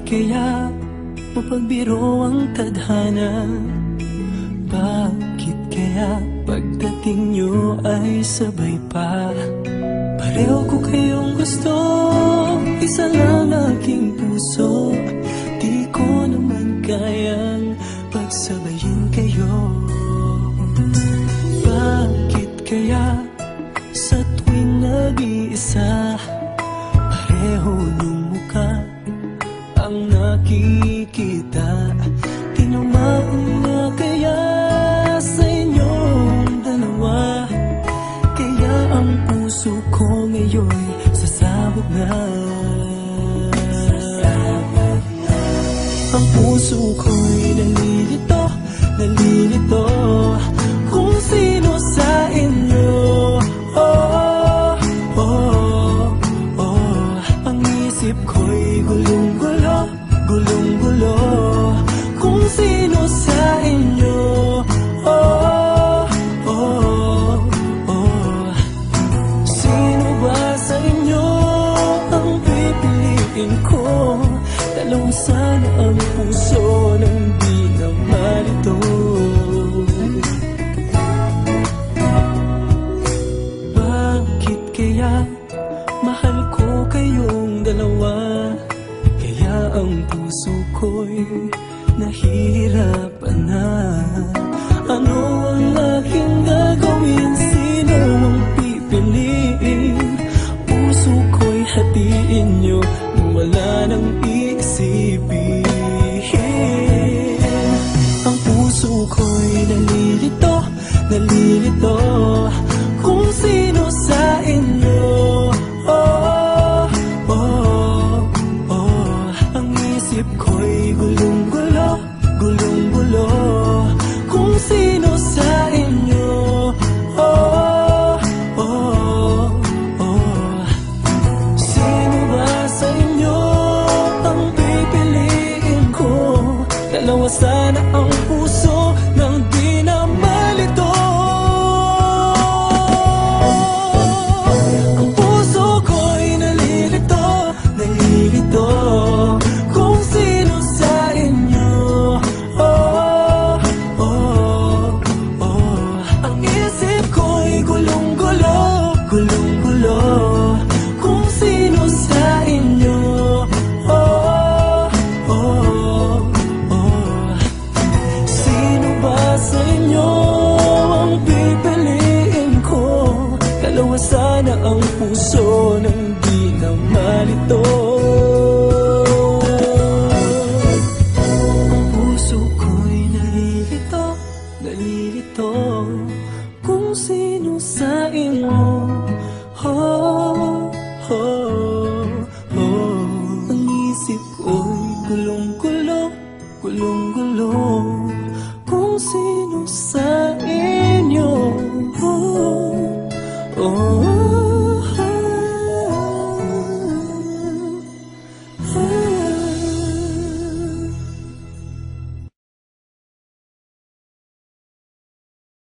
kaya mapagbiro ang tadhana? Bakit kaya pagdating nyo ay sabay pa? Pareho ko kayong gusto, isa lang aking puso. Di ko naman kayang pagsabayin kayo. Bakit kaya sa tuwing nag-iisa, pareho ng mukha ang nakikita? Tinamaan na kaya sa inyong dalawa? Kaya ang puso ko ngayon'y sasabog na. Ang puso ko'y nalilito, nalilito kung sino sa inyo. Oh, oh, oh. Ang isip ko'y gulong-gulo, gulong-gulo kung sino sa inyo. Oh, oh, oh. Sino ba sa inyo ang pipiliin ko? Dalawang sana ang puso nang di na malito. Bakit kaya mahal ko kayong dalawa? Kaya ang puso ko'y nahihirapan na. Ano ang aking gagawin? Sino ang pipiliin? Puso ko'y hatiin nyo nang wala nang iisipin. Ang puso ko'y nalilito, nalilito kung sino sa inyo. Oh, oh, oh. Ang isip ko'y gulong-gulo, gulong-gulo kung sino sa inyo. Oh, oh, oh. Sino ba sa inyo ang pipiliin ko? Dalawa sana ang puso nang di na malito. Ang puso ko'y nalilito, nalilito kung sino sa inyo. Oh, oh, oh. Ang isip ko'y gulong-gulo, gulong-gulo kung sino sa inyo. Oh, oh, oh. Sino ba sa inyo ang pipiliin ko? Dalawa sana ang puso nang di na malito. Ang puso ko'y nalilito, nalilito kung sino sa inyo. Oh, oh, oh. Ang isip ko'y gulong-gulo, gulong-gulo kung sino sa inyo. Oh, oh.